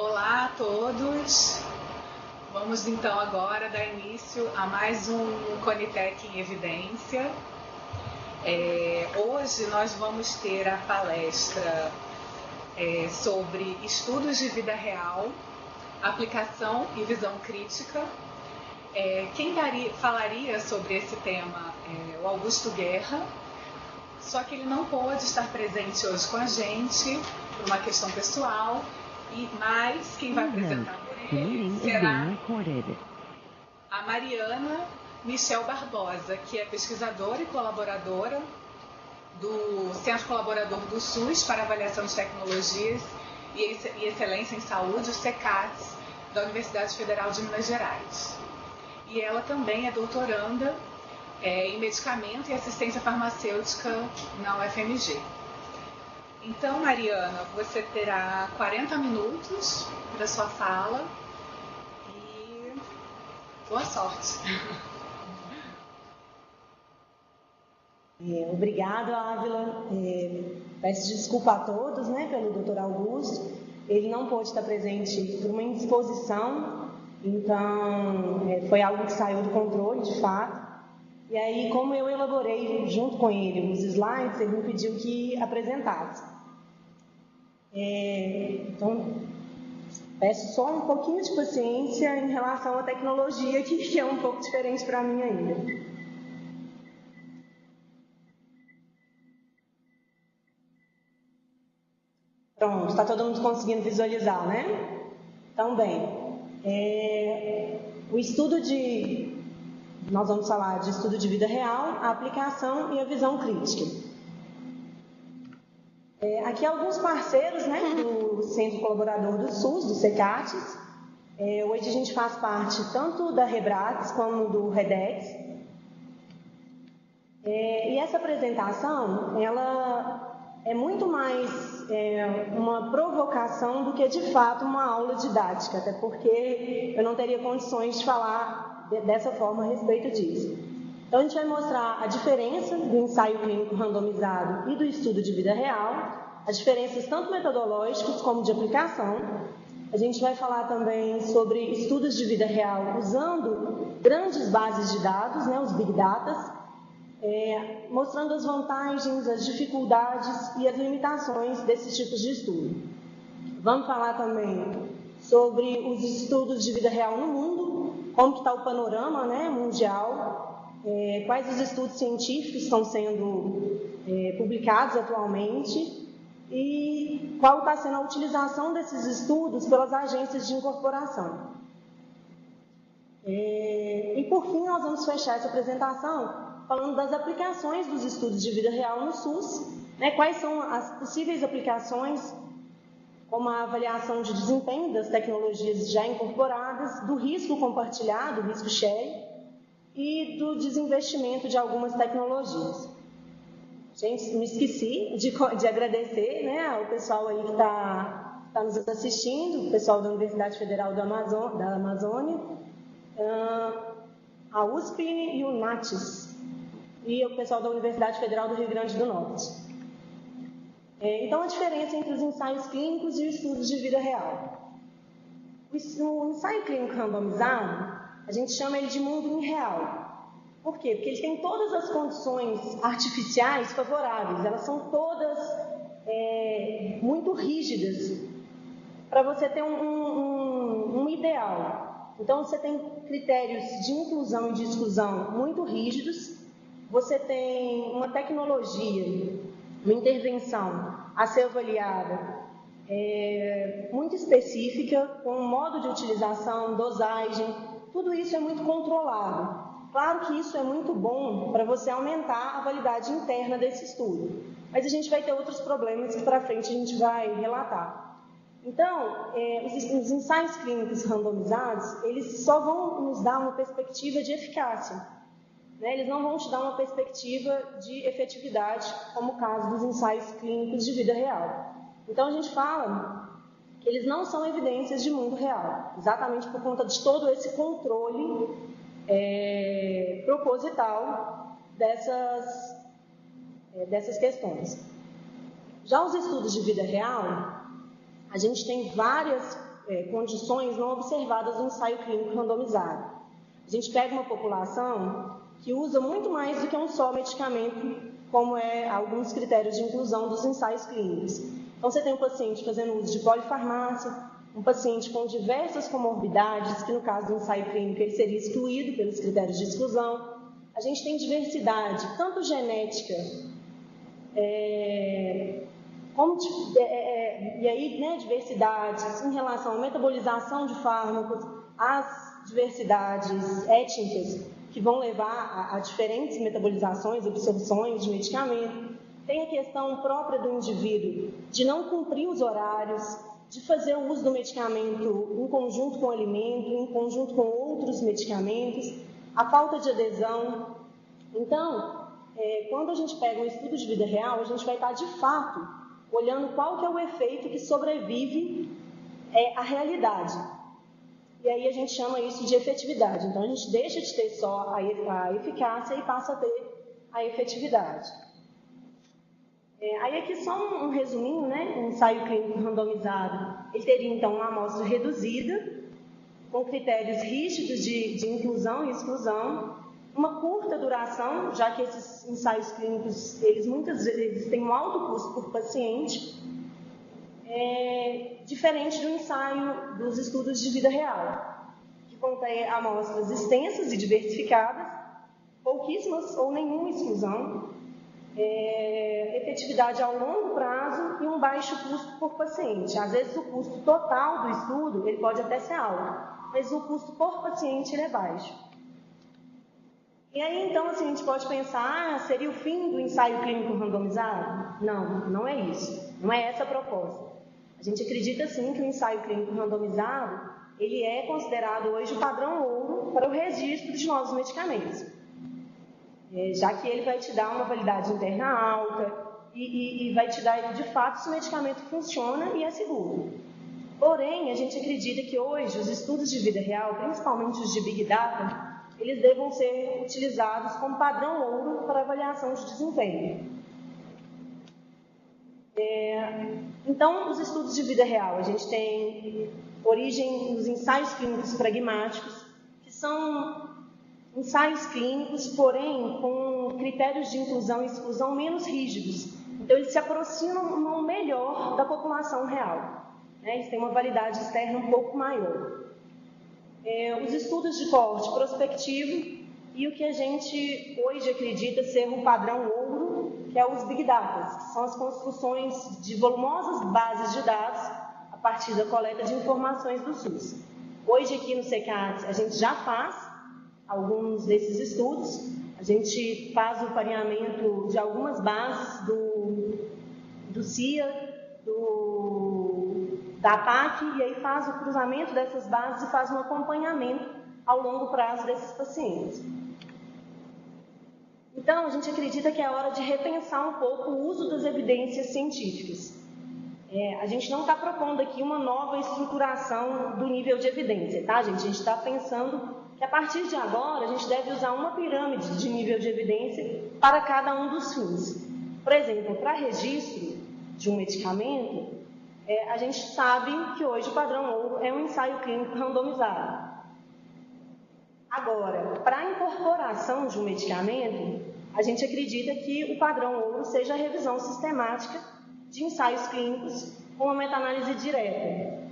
Olá a todos! Vamos então agora dar início a mais um Conitec em Evidência. Hoje nós vamos ter a palestra sobre estudos de vida real, aplicação e visão crítica. Quem falaria sobre esse tema é o Augusto Guerra, só que ele não pôde estar presente hoje com a gente por uma questão pessoal. Mas quem vai apresentar por ele será a Mariana Michel Barbosa, que é pesquisadora e colaboradora do Centro Colaborador do SUS para Avaliação de Tecnologias e Excelência em Saúde, o CECATS, da Universidade Federal de Minas Gerais. E ela também é doutoranda em Medicamento e Assistência Farmacêutica na UFMG. Então, Mariana, você terá 40 minutos para sua fala e boa sorte. Obrigada, Ávila. Peço desculpa a todos, pelo Dr. Augusto. Ele não pôde estar presente por uma indisposição, então foi algo que saiu do controle, de fato. E aí, como eu elaborei junto com ele os slides, ele me pediu que apresentasse. Então, peço só um pouquinho de paciência em relação à tecnologia, que é um pouco diferente para mim ainda. Pronto, está todo mundo conseguindo visualizar, né? Então, bem, nós vamos falar de estudo de vida real, a aplicação e a visão crítica. Aqui alguns parceiros do Centro Colaborador do SUS, do CECATS. Hoje a gente faz parte tanto da Rebrates como do REDEX. E essa apresentação, ela é muito mais uma provocação do que de fato uma aula didática, até porque eu não teria condições de falar dessa forma a respeito disso. Então a gente vai mostrar a diferença do ensaio clínico randomizado e do estudo de vida real, as diferenças tanto metodológicas como de aplicação. A gente vai falar também sobre estudos de vida real usando grandes bases de dados, os Big Data, mostrando as vantagens, as dificuldades e as limitações desses tipos de estudo. Vamos falar também sobre os estudos de vida real no mundo, como está o panorama mundial, quais os estudos científicos estão sendo publicados atualmente e qual está sendo a utilização desses estudos pelas agências de incorporação. E por fim, nós vamos fechar essa apresentação falando das aplicações dos estudos de vida real no SUS, quais são as possíveis aplicações, como a avaliação de desempenho das tecnologias já incorporadas, do risco compartilhado, do risco share, e do desinvestimento de algumas tecnologias. Gente, me esqueci de agradecer ao pessoal aí que está nos assistindo, o pessoal da Universidade Federal da Amazônia, a USP e o NATES, e o pessoal da Universidade Federal do Rio Grande do Norte. Então, a diferença entre os ensaios clínicos e os estudos de vida real. O ensaio clínico randomizado, a gente chama ele de mundo irreal. Por quê? Porque ele tem todas as condições artificiais favoráveis, elas são todas muito rígidas para você ter um ideal. Então, você tem critérios de inclusão e de exclusão muito rígidos, você tem uma tecnologia, uma intervenção a ser avaliada muito específica, com um modo de utilização, dosagem, tudo isso é muito controlado. Claro que isso é muito bom para você aumentar a validade interna desse estudo, mas a gente vai ter outros problemas que para frente a gente vai relatar. Então, os ensaios clínicos randomizados, eles só vão nos dar uma perspectiva de eficácia, eles não vão te dar uma perspectiva de efetividade, como o caso dos ensaios clínicos de vida real. Então, a gente fala que eles não são evidências de mundo real, exatamente por conta de todo esse controle proposital dessas questões. Já os estudos de vida real, a gente tem várias condições não observadas no ensaio clínico randomizado. A gente pega uma população que usa muito mais do que um só medicamento, como alguns critérios de inclusão dos ensaios clínicos. Então, você tem um paciente fazendo uso de polifarmácia, um paciente com diversas comorbidades, que no caso do ensaio clínico ele seria excluído pelos critérios de exclusão. A gente tem diversidade, tanto genética, e aí, né, diversidades em relação à metabolização de fármacos, as diversidades étnicas que vão levar a diferentes metabolizações, absorções de medicamento. Tem a questão própria do indivíduo de não cumprir os horários, de fazer o uso do medicamento em conjunto com o alimento, em conjunto com outros medicamentos, a falta de adesão. Então, quando a gente pega um estudo de vida real, a gente vai estar, de fato, olhando qual que é o efeito que sobrevive à realidade. E aí a gente chama isso de efetividade. Então, a gente deixa de ter só a eficácia e passa a ter a efetividade. Aí aqui só um resuminho, né? Um ensaio clínico randomizado. Ele teria, então, uma amostra reduzida, com critérios rígidos de inclusão e exclusão, uma curta duração, já que esses ensaios clínicos, eles muitas vezes têm um alto custo por paciente, diferente do ensaio dos estudos de vida real, que contém amostras extensas e diversificadas, pouquíssimas ou nenhuma exclusão, efetividade ao longo prazo e um baixo custo por paciente. Às vezes o custo total do estudo ele pode até ser alto, mas o custo por paciente ele é baixo. E aí, então, assim, a gente pode pensar, seria o fim do ensaio clínico randomizado? Não, não é isso. Não é essa a proposta. A gente acredita, sim, que o ensaio clínico randomizado, ele é considerado hoje o padrão ouro para o registro de novos medicamentos. Já que ele vai te dar uma validade interna alta e vai te dar, de fato, se o medicamento funciona e é seguro. Porém, a gente acredita que hoje os estudos de vida real, principalmente os de Big Data, eles devam ser utilizados como padrão ouro para avaliação de desempenho. Então, os estudos de vida real, a gente tem origem nos ensaios clínicos pragmáticos, que são ensaios clínicos, porém, com critérios de inclusão e exclusão menos rígidos. Então, eles se aproximam melhor da população real. Eles têm uma validade externa um pouco maior. Os estudos de coorte prospectivo e o que a gente hoje acredita ser um padrão ouro, que é os Big Data, que são as construções de volumosas bases de dados a partir da coleta de informações do SUS. Hoje aqui no CECAT a gente já faz alguns desses estudos, a gente faz o pareamento de algumas bases do CIA, da APAC, e aí faz o cruzamento dessas bases e faz um acompanhamento ao longo prazo desses pacientes. Então, a gente acredita que é hora de repensar um pouco o uso das evidências científicas. A gente não está propondo aqui uma nova estruturação do nível de evidência, tá, gente? A gente está pensando que a partir de agora a gente deve usar uma pirâmide de nível de evidência para cada um dos fins. Por exemplo, para registro de um medicamento, a gente sabe que hoje o padrão ouro é um ensaio clínico randomizado. Agora, para a incorporação de um medicamento, a gente acredita que o padrão ouro seja a revisão sistemática de ensaios clínicos com uma meta-análise direta.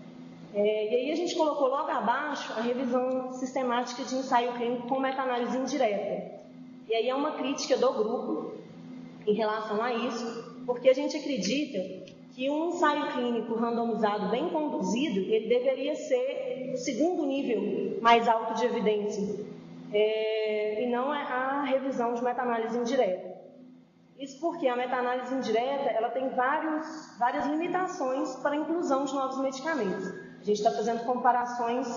E aí a gente colocou logo abaixo a revisão sistemática de ensaio clínico com meta-análise indireta. E aí é uma crítica do grupo em relação a isso, porque a gente acredita que um ensaio clínico randomizado bem conduzido, ele deveria ser o segundo nível mais alto de evidência, e não a revisão de meta-análise indireta. Isso porque a meta-análise indireta, ela tem várias limitações para a inclusão de novos medicamentos. A gente está fazendo comparações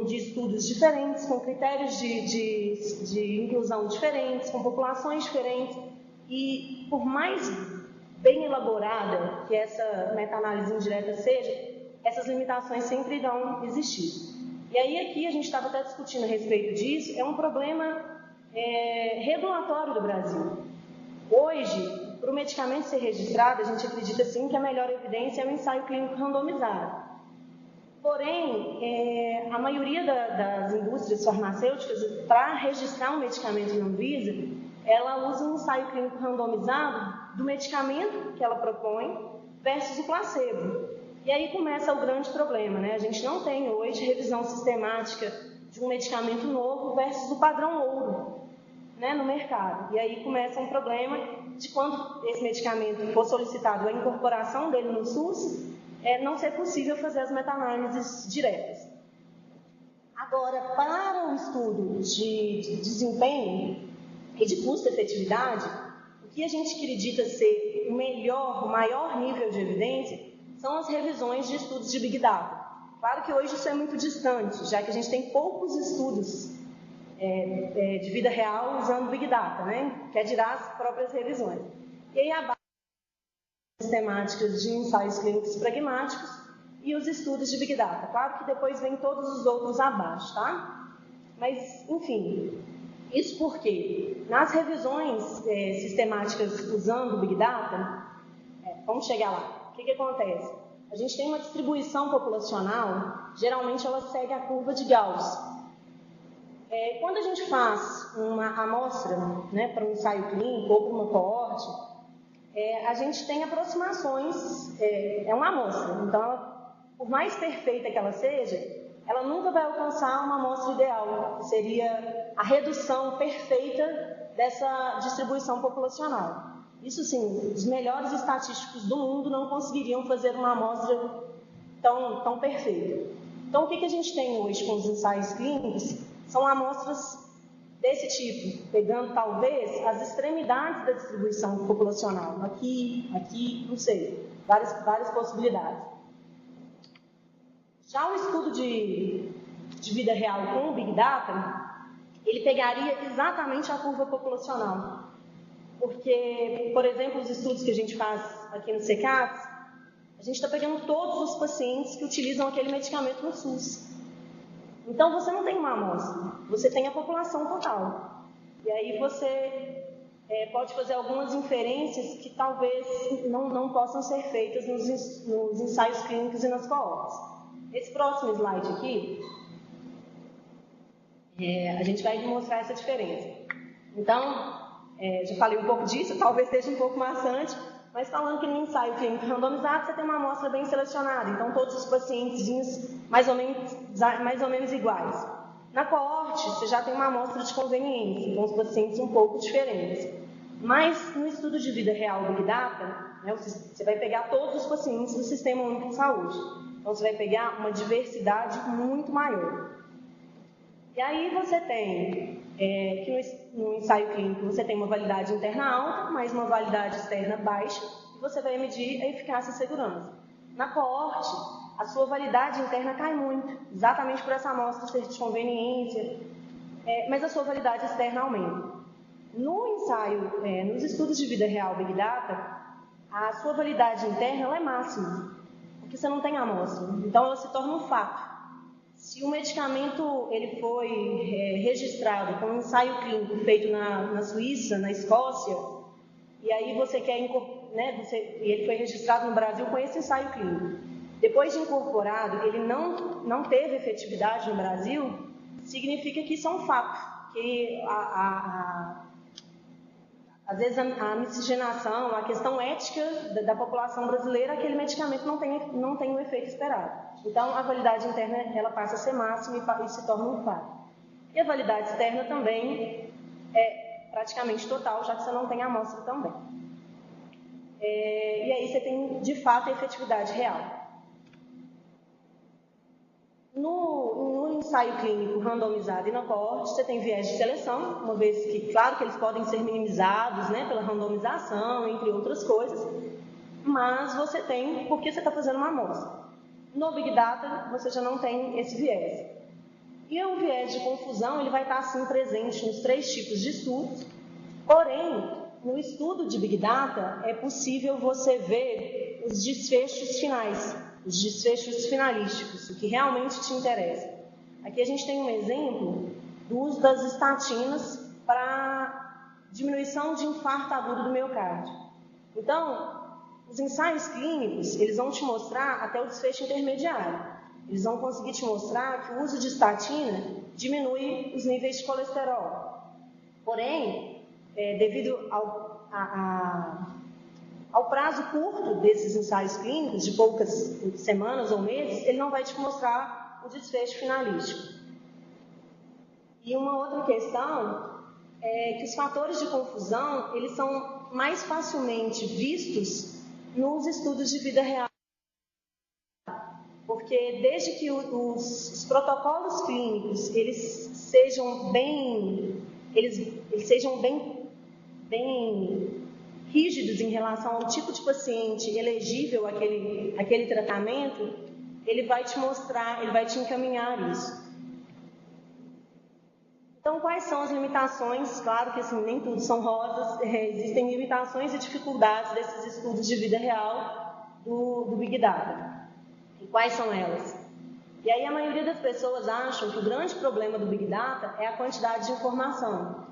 de estudos diferentes, com critérios de inclusão diferentes, com populações diferentes, e por mais bem elaborada que essa meta-análise indireta seja, essas limitações sempre irão existir. E aí aqui a gente estava até discutindo a respeito disso, é um problema regulatório do Brasil. Hoje, para o medicamento ser registrado, a gente acredita sim que a melhor evidência é o ensaio clínico randomizado. Porém, a maioria das indústrias farmacêuticas, para registrar um medicamento na Anvisa, ela usa um ensaio clínico randomizado do medicamento que ela propõe versus o placebo. E aí começa o grande problema, né? A gente não tem hoje revisão sistemática de um medicamento novo versus o padrão ouro, né, no mercado. E aí começa um problema de quando esse medicamento for solicitado a incorporação dele no SUS, não ser possível fazer as meta-análises diretas. Agora, para o estudo de desempenho e de custo-efetividade, o que a gente acredita ser o maior nível de evidência são as revisões de estudos de Big Data. Claro que hoje isso é muito distante, já que a gente tem poucos estudos de vida real usando Big Data, né? Quer dirá as próprias revisões. E aí a base sistemáticas de ensaios clínicos pragmáticos e os estudos de Big Data. Claro que depois vem todos os outros abaixo, tá? Mas, enfim, isso porque nas revisões sistemáticas usando Big Data, vamos chegar lá. O que acontece? A gente tem uma distribuição populacional, geralmente ela segue a curva de Gauss. Quando a gente faz uma amostra, né, para um ensaio clínico ou para uma coorte, a gente tem aproximações, é uma amostra, então ela, por mais perfeita que ela seja, ela nunca vai alcançar uma amostra ideal, que seria a redução perfeita dessa distribuição populacional. Isso sim, os melhores estatísticos do mundo não conseguiriam fazer uma amostra tão perfeita. Então, o que a gente tem hoje com os ensaios clínicos são amostras desse tipo, pegando talvez as extremidades da distribuição populacional, aqui, não sei, várias possibilidades. Já o estudo de vida real com o Big Data, ele pegaria exatamente a curva populacional. Porque, por exemplo, os estudos que a gente faz aqui no CECATS, a gente está pegando todos os pacientes que utilizam aquele medicamento no SUS. Então, você não tem uma amostra, você tem a população total. E aí você pode fazer algumas inferências que talvez não possam ser feitas nos ensaios clínicos e nas coortes. Esse próximo slide aqui, a gente vai mostrar essa diferença. Então, já falei um pouco disso, talvez seja um pouco maçante, mas falando que no ensaio clínico randomizado você tem uma amostra bem selecionada, então todos os pacientes mais ou menos iguais. Na coorte, você já tem uma amostra de conveniência, então os pacientes um pouco diferentes. Mas no estudo de vida real Big Data, né, você vai pegar todos os pacientes do Sistema Único de Saúde. Então você vai pegar uma diversidade muito maior. E aí você tem que no ensaio clínico você tem uma validade interna alta, mas uma validade externa baixa, e você vai medir a eficácia e segurança. Na coorte, a sua validade interna cai muito, exatamente por essa amostra ser de conveniência, mas a sua validade externa aumenta. No ensaio, nos estudos de vida real Big Data, a sua validade interna ela é máxima, porque você não tem amostra, então ela se torna um fato. Se o medicamento ele foi registrado com um ensaio clínico feito na Suíça, na Escócia, e aí você quer e ele foi registrado no Brasil com esse ensaio clínico. Depois de incorporado, ele não teve efetividade no Brasil, significa que isso é um fato, que às vezes a miscigenação, a questão ética da população brasileira, aquele medicamento não tem o efeito esperado. Então, a validade interna ela passa a ser máxima e se torna um fato. E a validade externa também é praticamente total, já que você não tem a amostra também. E aí você tem, de fato, a efetividade real. No ensaio clínico randomizado e na coorte, você tem viés de seleção, uma vez que, claro que eles podem ser minimizados, né, pela randomização, entre outras coisas, mas você tem, porque você está fazendo uma amostra. No Big Data, você já não tem esse viés. E o viés de confusão, ele vai estar, assim, presente nos 3 tipos de estudos, porém, no estudo de Big Data, é possível você ver os desfechos finais, os desfechos finalísticos, o que realmente te interessa. Aqui a gente tem um exemplo do uso das estatinas para diminuição de infarto agudo do miocárdio. Então, os ensaios clínicos, eles vão te mostrar até o desfecho intermediário. Eles vão conseguir te mostrar que o uso de estatina diminui os níveis de colesterol. Porém, devido ao prazo curto desses ensaios clínicos, de poucas semanas ou meses, ele não vai te mostrar o desfecho finalístico. E uma outra questão é que os fatores de confusão, eles são mais facilmente vistos nos estudos de vida real. Porque desde que os protocolos clínicos eles sejam bem rígidos em relação ao tipo de paciente elegível àquele tratamento, ele vai te mostrar, ele vai te encaminhar isso. Então, quais são as limitações? Claro que assim, nem tudo são rosas, existem limitações e dificuldades desses estudos de vida real do Big Data. E quais são elas? E aí a maioria das pessoas acham que o grande problema do Big Data é a quantidade de informação.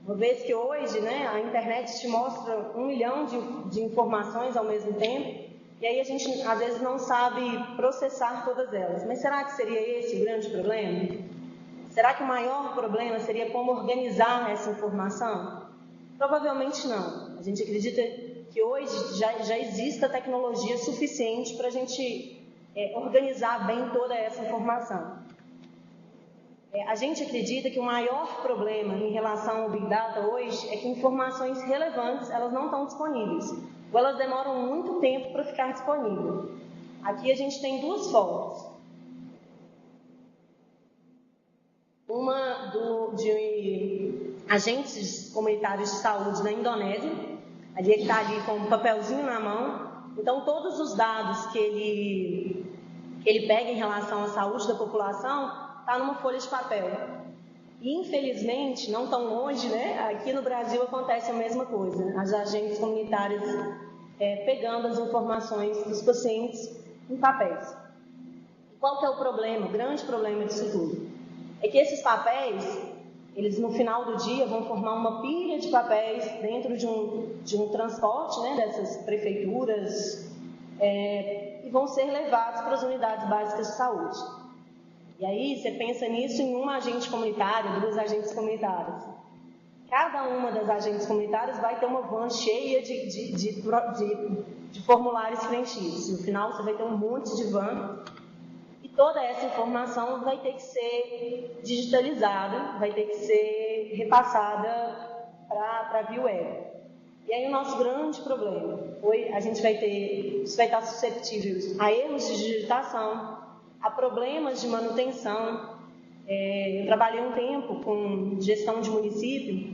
Uma vez que hoje, né, a internet te mostra 1 milhão de informações ao mesmo tempo, e aí a gente às vezes não sabe processar todas elas. Mas será que seria esse o grande problema? Será que o maior problema seria como organizar essa informação? Provavelmente não. A gente acredita que hoje já exista tecnologia suficiente para a gente organizar bem toda essa informação. A gente acredita que o maior problema em relação ao Big Data hoje é que informações relevantes elas não estão disponíveis, ou elas demoram muito tempo para ficar disponível. Aqui a gente tem duas fotos. Uma de agentes comunitários de saúde na Indonésia, ali ele está ali com um papelzinho na mão. Então, todos os dados que ele pega em relação à saúde da população está numa folha de papel. E, infelizmente, não tão longe, né? Aqui no Brasil acontece a mesma coisa. As agentes comunitárias pegando as informações dos pacientes em papéis. Qual que é o problema, o grande problema disso tudo? É que esses papéis, eles no final do dia vão formar uma pilha de papéis dentro de um transporte, né, dessas prefeituras, e vão ser levados para as unidades básicas de saúde. E aí você pensa nisso em um agente comunitário, 2 agentes comunitários. Cada uma das agentes comunitárias vai ter uma van cheia de formulários preenchidos. No final você vai ter um monte de van. Toda essa informação vai ter que ser digitalizada, vai ter que ser repassada para a via web. E aí o nosso grande problema, a gente vai estar suscetível a erros de digitação, a problemas de manutenção. Eu trabalhei um tempo com gestão de município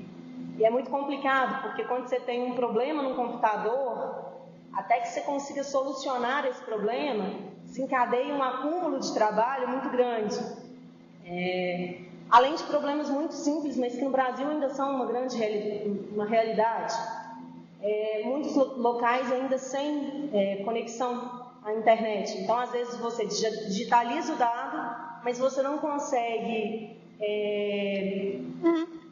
e é muito complicado, porque quando você tem um problema no computador, até que você consiga solucionar esse problema, se encadeia um acúmulo de trabalho muito grande. Além de problemas muito simples, mas que no Brasil ainda são uma realidade. Muitos locais ainda sem conexão à internet. Então, às vezes, você digitaliza o dado, mas você não consegue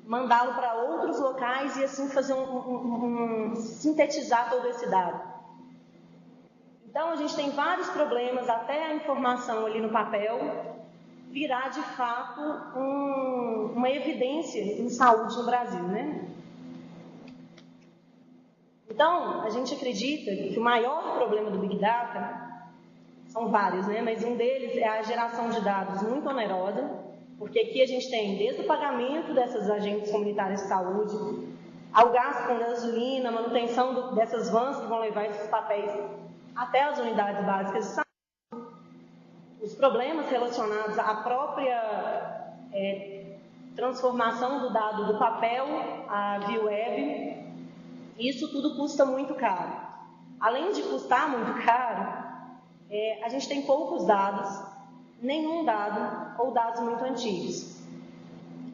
mandá-lo para outros locais e assim fazer sintetizar todo esse dado. Então, a gente tem vários problemas, até a informação ali no papel virar, de fato, uma evidência em saúde no Brasil, né? Então, a gente acredita que o maior problema do Big Data, são vários, né? Mas um deles é a geração de dados muito onerosa, porque aqui a gente tem desde o pagamento dessas agentes comunitárias de saúde, ao gasto com gasolina, manutenção dessas vans que vão levar esses papéis até as unidades básicas de saúde, os problemas relacionados à própria transformação do dado do papel à via web, isso tudo custa muito caro. Além de custar muito caro, a gente tem poucos dados, nenhum dado ou dados muito antigos.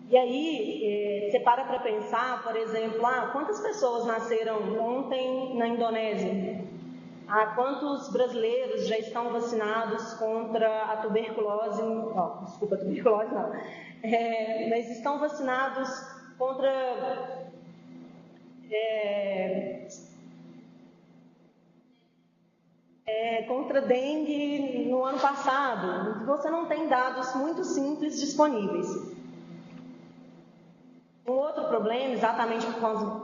E aí, você para pensar, por exemplo, quantas pessoas nasceram ontem na Indonésia? Quantos brasileiros já estão vacinados contra a tuberculose? Desculpa, tuberculose não. Mas estão vacinados contra contra dengue no ano passado. Você não tem dados muito simples disponíveis. Um outro problema, exatamente por causa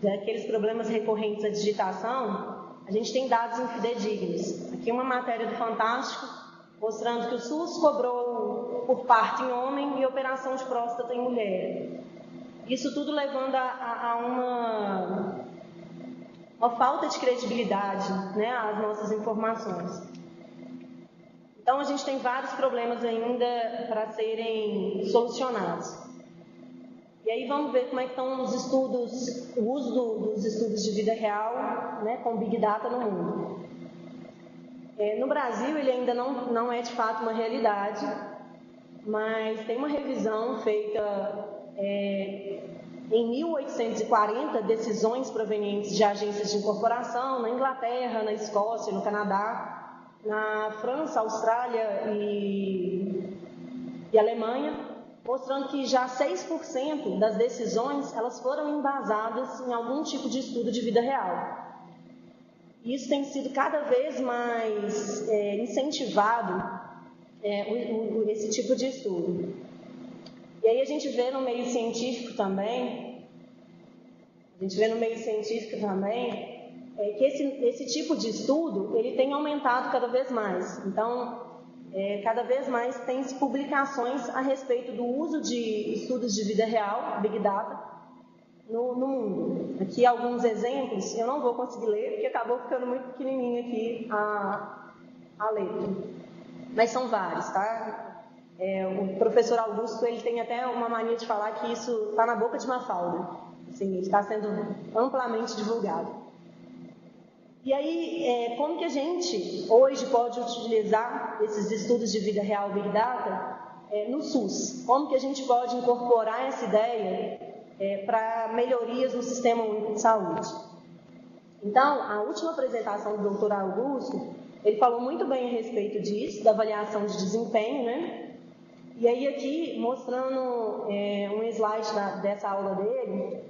daqueles problemas recorrentes da digitação, a gente tem dados infidedignos. Aqui uma matéria do Fantástico mostrando que o SUS cobrou por parto em homem e operação de próstata em mulher. Isso tudo levando a uma falta de credibilidade, né, às nossas informações. Então, a gente tem vários problemas ainda para serem solucionados. E aí vamos ver como é que estão os estudos, o uso dos estudos de vida real, né, com Big Data no mundo. No Brasil, ele ainda não é de fato uma realidade, mas tem uma revisão feita em 1840, decisões provenientes de agências de incorporação na Inglaterra, na Escócia, no Canadá, na França, Austrália e Alemanha, mostrando que já 6% das decisões elas foram embasadas em algum tipo de estudo de vida real. Isso tem sido cada vez mais incentivado, esse tipo de estudo. E aí a gente vê no meio científico também, que esse tipo de estudo ele tem aumentado cada vez mais. Então, cada vez mais tem publicações a respeito do uso de estudos de vida real, Big Data, no mundo. Aqui alguns exemplos, eu não vou conseguir ler, porque acabou ficando muito pequenininho aqui a letra. Mas são vários, tá? O professor Augusto, ele tem até uma mania de falar que isso está na boca de Mafalda. Assim, ele está sendo amplamente divulgado. E aí, como que a gente hoje pode utilizar esses estudos de vida real Big Data no SUS? Como que a gente pode incorporar essa ideia para melhorias no Sistema Único de Saúde? Então, a última apresentação do Dr. Augusto, ele falou muito bem a respeito disso, da avaliação de desempenho, né? E aí aqui, mostrando um slide dessa aula dele,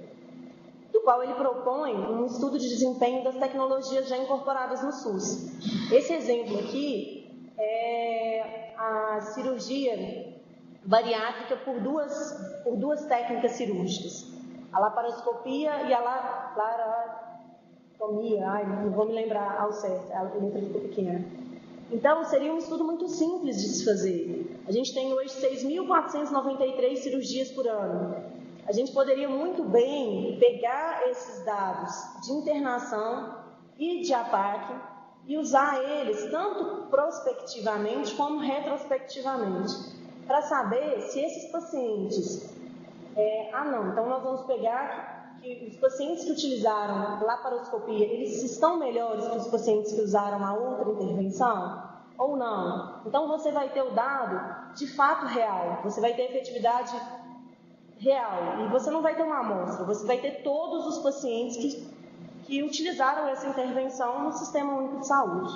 do qual ele propõe um estudo de desempenho das tecnologias já incorporadas no SUS. Esse exemplo aqui é a cirurgia bariátrica por duas técnicas cirúrgicas, a laparoscopia e a laparotomia. Não vou me lembrar ao certo, a letra ficou pequena. Então, seria um estudo muito simples de se fazer. A gente tem hoje 6.493 cirurgias por ano. A gente poderia muito bem pegar esses dados de internação e de APAC e usar eles tanto prospectivamente como retrospectivamente, para saber se esses pacientes... então nós vamos pegar que os pacientes que utilizaram laparoscopia, eles estão melhores que os pacientes que usaram a outra intervenção ou não. Então você vai ter o dado de fato real, você vai ter efetividade real, e você não vai ter uma amostra, você vai ter todos os pacientes que utilizaram essa intervenção no Sistema Único de Saúde.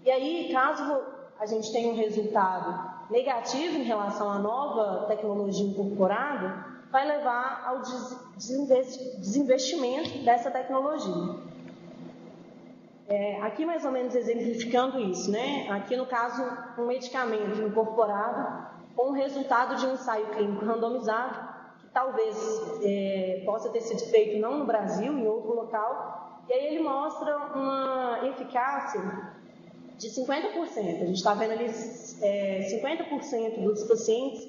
E aí, caso a gente tenha um resultado negativo em relação à nova tecnologia incorporada, vai levar ao desinvestimento dessa tecnologia. Aqui mais ou menos exemplificando isso, né? Aqui no caso, um medicamento incorporado com o resultado de um ensaio clínico randomizado, que talvez possa ter sido feito não no Brasil, em outro local, e aí ele mostra uma eficácia de 50%. A gente está vendo ali 50% dos pacientes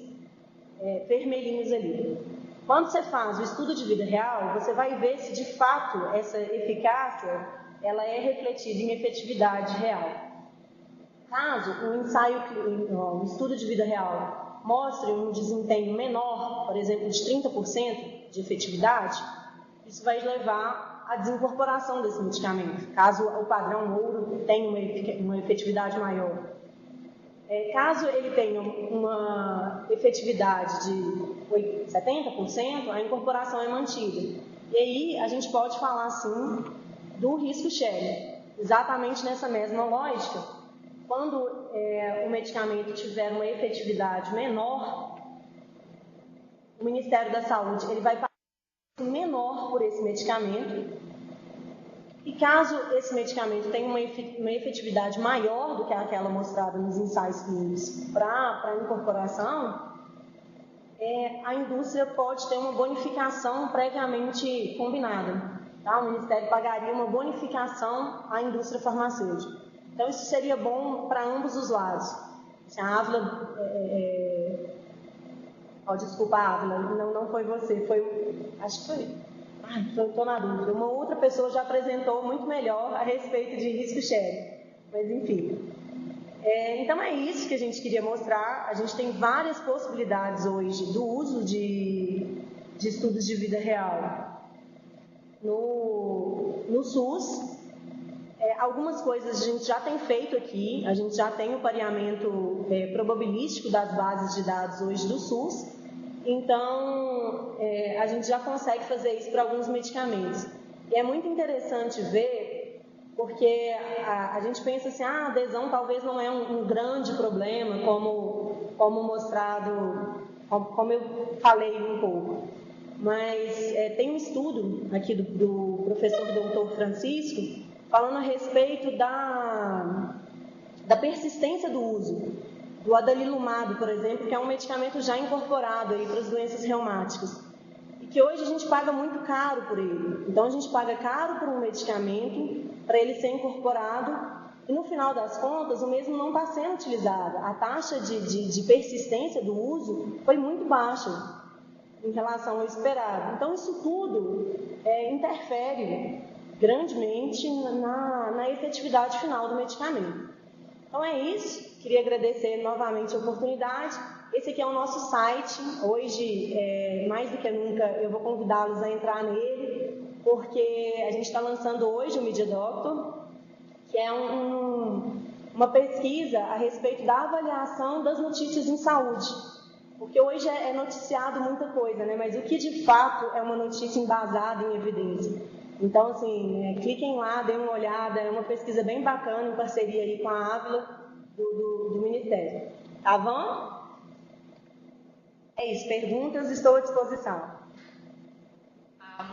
vermelhinhos ali. Quando você faz o estudo de vida real, você vai ver se de fato essa eficácia ela é refletida em efetividade real. Caso um estudo de vida real mostre um desempenho menor, por exemplo, de 30% de efetividade, isso vai levar à desincorporação desse medicamento, caso o padrão ouro tenha uma efetividade maior. Caso ele tenha uma efetividade de 70%, a incorporação é mantida. E aí a gente pode falar, sim, do risco sharing, exatamente nessa mesma lógica. Quando o medicamento tiver uma efetividade menor, o Ministério da Saúde ele vai pagar menor por esse medicamento, E caso esse medicamento tenha uma efetividade maior do que aquela mostrada nos ensaios clínicos para incorporação, a indústria pode ter uma bonificação previamente combinada. Tá? O Ministério pagaria uma bonificação à indústria farmacêutica. Então, isso seria bom para ambos os lados. Se a Ávila... desculpa, Ávila, não foi você, acho que foi... Estou na dúvida. Uma outra pessoa já apresentou muito melhor a respeito de risco sharing. Mas, enfim. Então, é isso que a gente queria mostrar. A gente tem várias possibilidades hoje do uso de estudos de vida real no SUS. Algumas coisas a gente já tem feito aqui. A gente já tem o pareamento probabilístico das bases de dados hoje do SUS. Então, a gente já consegue fazer isso para alguns medicamentos. E é muito interessante ver, porque a gente pensa assim, a adesão talvez não é um grande problema, como mostrado, como eu falei um pouco. Mas tem um estudo aqui do professor Dr. Francisco, falando a respeito da persistência do uso. Do adalimumab, por exemplo, que é um medicamento já incorporado aí para as doenças reumáticas. E que hoje a gente paga muito caro por ele. Então, a gente paga caro por um medicamento para ele ser incorporado e, no final das contas, o mesmo não está sendo utilizado. A taxa de persistência do uso foi muito baixa em relação ao esperado. Então, isso tudo interfere grandemente na efetividade final do medicamento. Então, é isso. Queria agradecer novamente a oportunidade. Esse aqui é o nosso site. Hoje, mais do que nunca, eu vou convidá-los a entrar nele, porque a gente está lançando hoje o Media Doctor, que é uma pesquisa a respeito da avaliação das notícias em saúde. Porque hoje é noticiado muita coisa, né? Mas o que de fato é uma notícia embasada em evidência? Então, assim, cliquem lá, deem uma olhada. É uma pesquisa bem bacana, em parceria aí com a Ávila, do Ministério. Tá bom? É isso. Perguntas, estou à disposição.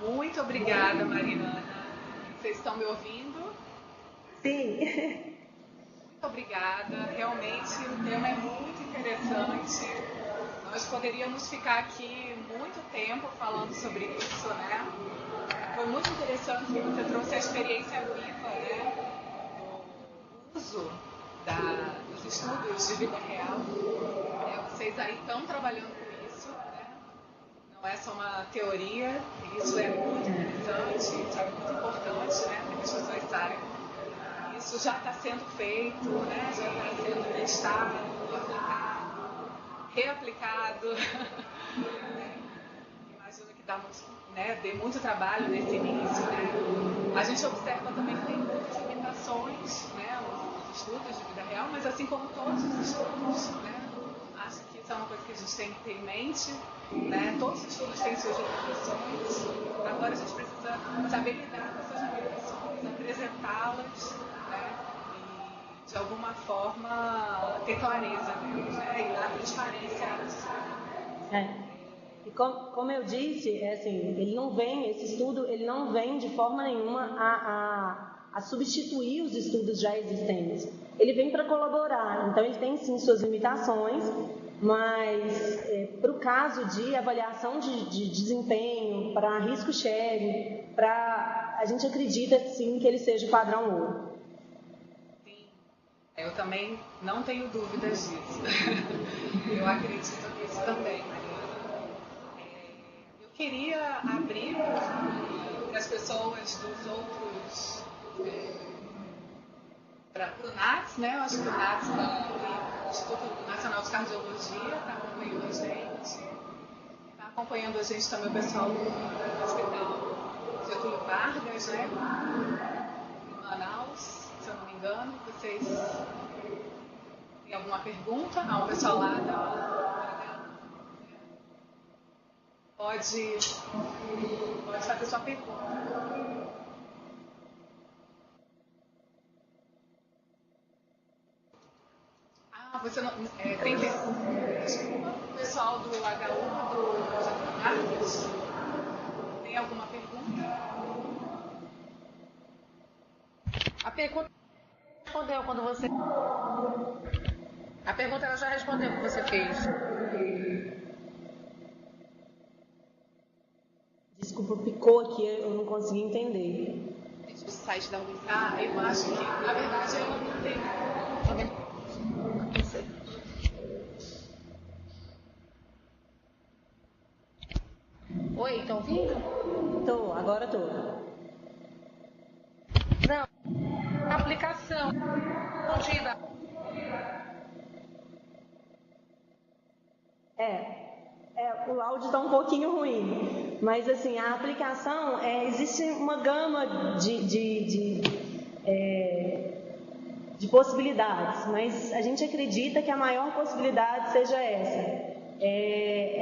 Muito obrigada, Mariana. Vocês estão me ouvindo? Sim. Muito obrigada. Realmente o tema é muito interessante. Nós poderíamos ficar aqui muito tempo falando sobre isso, né? Foi muito interessante que você trouxe a experiência viva, né? Do uso dos estudos de vida real. Vocês aí estão trabalhando com isso, né? Não é só uma teoria, isso é muito interessante, isso é muito importante, né? Para que as pessoas saibam. Isso já está sendo feito, né? Já está sendo testado, aplicado, reaplicado. Imagino que dê muito trabalho nesse início, né? A gente observa também que tem muitas limitações, né? Os estudos de vida real, mas assim como todos os estudos, né? Acho que isso é uma coisa que a gente tem que ter em mente, né? Todos os estudos têm suas limitações. Agora a gente precisa saber lidar com essas limitações, apresentá-las, né? E de alguma forma ter clareza delas, né? E dar transparência a isso. E como eu disse, assim, esse estudo ele não vem de forma nenhuma a substituir os estudos já existentes. Ele vem para colaborar, então ele tem sim suas limitações, mas para o caso de avaliação de desempenho, para risco sharing, a gente acredita sim que ele seja o padrão ouro. Sim, eu também não tenho dúvidas disso. Eu acredito nisso também. Queria abrir para as pessoas dos outros, para o NATS, né? Eu acho que o NATS, o Instituto Nacional de Cardiologia, está acompanhando a gente. Está acompanhando a gente também o pessoal do Hospital Getúlio Vargas, né? Em Manaus, se eu não me engano. Vocês têm alguma pergunta? Não, o pessoal lá da... Pode fazer sua pergunta. Você não, tem pergunta? O pessoal do HU, do Marcos, tem alguma pergunta? pergunta respondeu quando você... A pergunta ela já respondeu o que você fez. Desculpa, picou aqui, eu não consegui entender. O site da UNICA, eu acho que, na verdade, eu não tenho. Oi, tá ouvindo? Agora tô. Não, a aplicação. O áudio está um pouquinho ruim, mas assim, a aplicação, existe uma gama de possibilidades, mas a gente acredita que a maior possibilidade seja essa.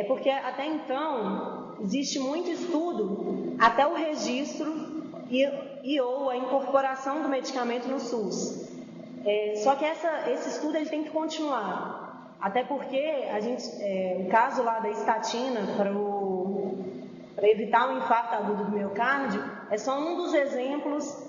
Porque até então existe muito estudo até o registro ou a incorporação do medicamento no SUS. Só que esse estudo ele tem que continuar, até porque o caso lá da estatina para evitar o infarto agudo do miocárdio é só um dos exemplos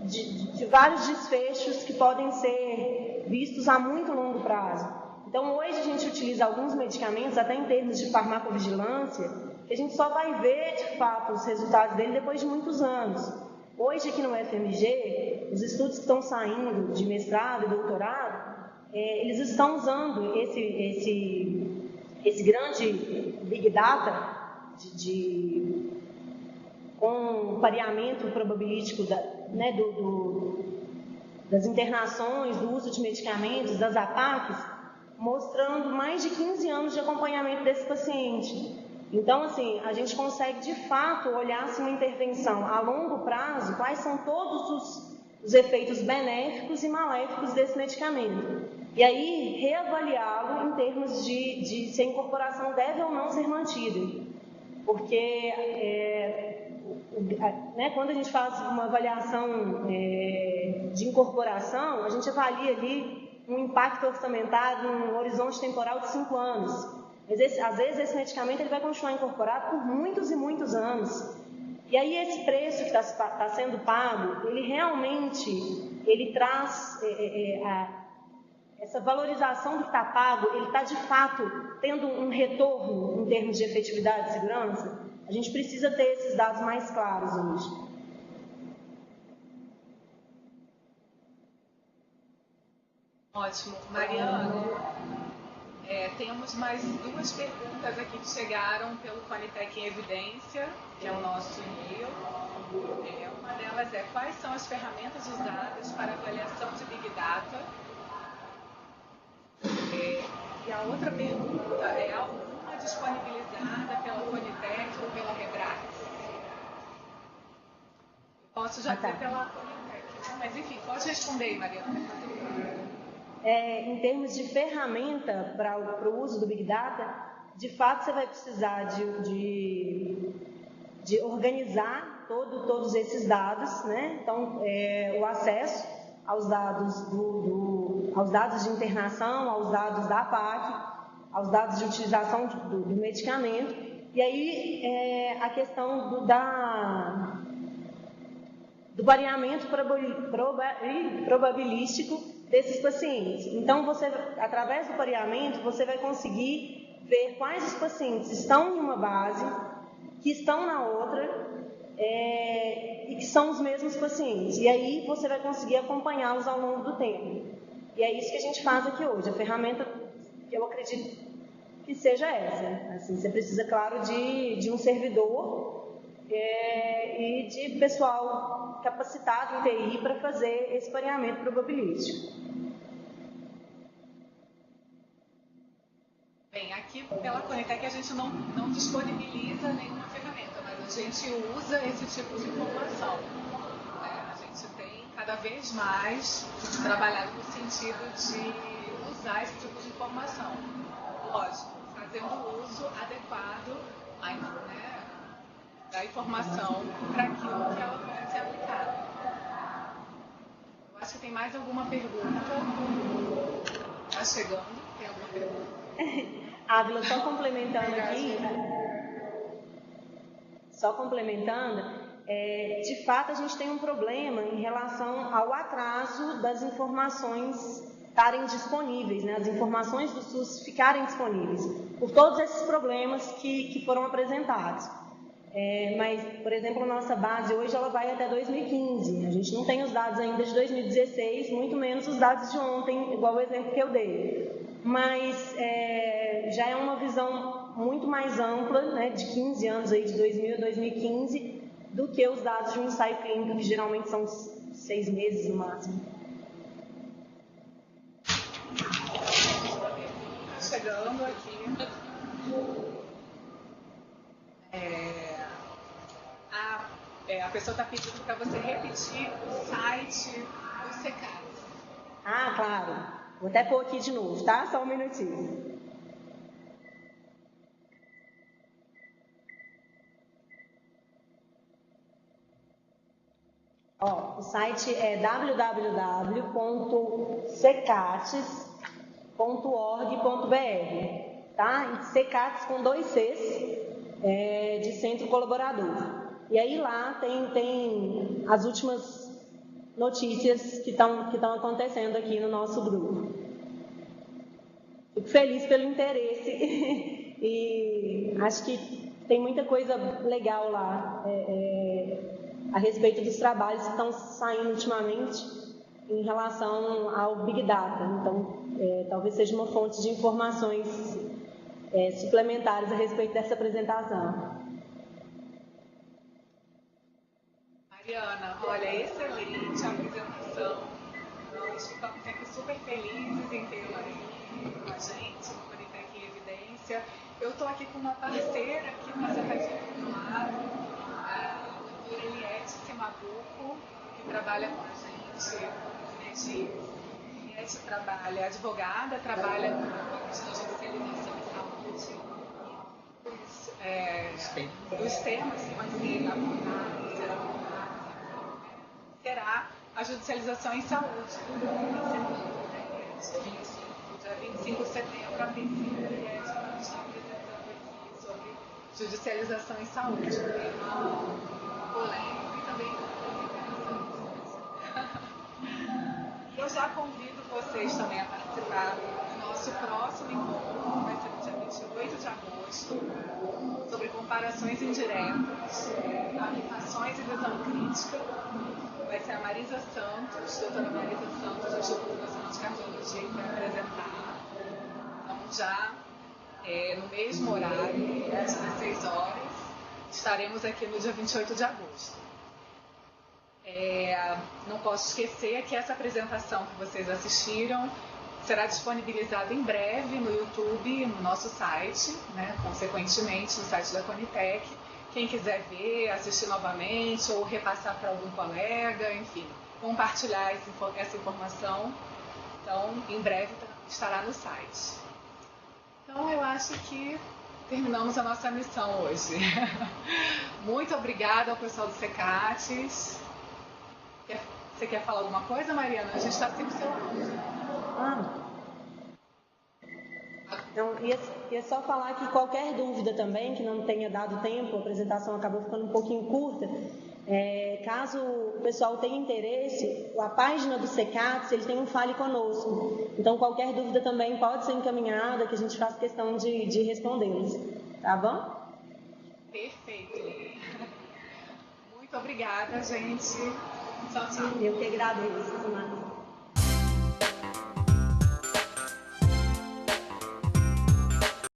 de vários desfechos que podem ser vistos a muito longo prazo. Então, hoje a gente utiliza alguns medicamentos, até em termos de farmacovigilância, que a gente só vai ver, de fato, os resultados dele depois de muitos anos. Hoje, aqui no FMG, os estudos que estão saindo de mestrado e doutorado, eles estão usando esse grande Big Data com pareamento probabilístico das internações, do uso de medicamentos, das APACs, mostrando mais de 15 anos de acompanhamento desse paciente. Então, assim, a gente consegue, de fato, olhar assim, uma intervenção a longo prazo, quais são todos os efeitos benéficos e maléficos desse medicamento. E aí, reavaliá-lo em termos de se a incorporação deve ou não ser mantida. Porque, quando a gente faz uma avaliação de incorporação, a gente avalia ali um impacto orçamentário num horizonte temporal de 5 anos. Mas às vezes esse medicamento ele vai continuar incorporado por muitos e muitos anos. E aí esse preço que está sendo pago, ele realmente traz essa valorização do que está pago, ele está de fato tendo um retorno em termos de efetividade e segurança? A gente precisa ter esses dados mais claros hoje. Ótimo. Mariana, temos mais 2 perguntas aqui que chegaram pelo Conitec em Evidência, que é o nosso e-mail. Uma delas é: quais são as ferramentas usadas para avaliação de Big Data? E a outra pergunta é: alguma disponibilizada pela Conitec ou pela Rebrax? Posso já dizer pela Conitec, mas enfim, pode responder aí, Mariana. Em termos de ferramenta para o uso do Big Data, de fato você vai precisar de organizar todos esses dados, né? Então, o acesso aos dados aos dados de internação, aos dados da APAC, aos dados de utilização do medicamento, e aí a questão do variamento probabilístico desses pacientes. Então, através do pareamento, você vai conseguir ver quais os pacientes estão em uma base, que estão na outra, e que são os mesmos pacientes. E aí você vai conseguir acompanhá-los ao longo do tempo. E é isso que a gente faz aqui hoje. A ferramenta, eu acredito que seja essa. Assim, você precisa, claro, de um servidor e de pessoal capacitado em TI para fazer esse pareamento probabilístico. Bem, aqui pela Conitec a gente não disponibiliza nenhuma ferramenta, mas a gente usa esse tipo de informação. A gente tem cada vez mais trabalhado no sentido de usar esse tipo de informação. Lógico, fazendo uso adequado da informação para aquilo que ela pode ser aplicada. Eu acho que tem mais alguma pergunta. Está chegando? Tem alguma pergunta? Ávila, só complementando aqui, de fato a gente tem um problema em relação ao atraso das informações estarem disponíveis, né? As informações do SUS ficarem disponíveis, por todos esses problemas que foram apresentados. Mas, por exemplo, a nossa base hoje ela vai até 2015, a gente não tem os dados ainda de 2016, muito menos os dados de ontem, igual o exemplo que eu dei. Mas já é uma visão muito mais ampla, né, de 15 anos, aí, de 2000 a 2015, do que os dados de um ensaio clínico, que geralmente são 6 meses no máximo. Chegando aqui. A pessoa está pedindo para você repetir o site do SECAT. Ah, claro. Vou até pôr aqui de novo, tá? Só um minutinho. O site é www.secates.org.br, tá? Secates com 2 Cs, de Centro Colaborador. E aí lá tem as últimas notícias que estão acontecendo aqui no nosso grupo. Fico feliz pelo interesse e acho que tem muita coisa legal lá a respeito dos trabalhos que estão saindo ultimamente em relação ao Big Data. Então, talvez seja uma fonte de informações suplementares a respeito dessa apresentação. Mariana, olha, excelente a apresentação. Nós ficamos sempre super felizes em tê-la aí com a gente, no Conitec em Evidência. Eu estou aqui com uma parceira que você está aqui do lado, a doutora Eliette Simabuco, que trabalha com a gente. Eliette trabalha, advogada, trabalha no campo de judicialização e saúde. Os temas que vão ser abordados será a judicialização em saúde. Dia 25 de setembro, a princípio, Eliette vai estar apresentando aqui sobre judicialização em saúde. Um tema polêmico e também interessante. Eu já convido vocês também a participar do nosso próximo encontro, que vai ser no dia 28 de agosto, sobre comparações indiretas, aplicações e visão crítica. Vai ser a Marisa Santos, doutora Marisa Santos, do Instituto Nacional de Cardiologia, que vai apresentar. Então, já no mesmo horário, às 16 horas, estaremos aqui no dia 28 de agosto. Não posso esquecer que essa apresentação que vocês assistiram será disponibilizada em breve no YouTube, no nosso site, né, consequentemente no site da Conitec. Quem quiser ver, assistir novamente ou repassar para algum colega, enfim, compartilhar essa informação. Então, em breve estará no site. Então, eu acho que terminamos a nossa missão hoje. Muito obrigada ao pessoal do Secates. Você quer falar alguma coisa, Mariana? A gente está sempre ao seu lado. Então, ia só falar que qualquer dúvida também, que não tenha dado tempo, a apresentação acabou ficando um pouquinho curta, caso o pessoal tenha interesse, a página do Secates, ele tem um Fale Conosco. Então, qualquer dúvida também pode ser encaminhada, que a gente faz questão de respondê-los. Tá bom? Perfeito. Muito obrigada, gente. Tchau, tchau. Eu que agradeço, Samara.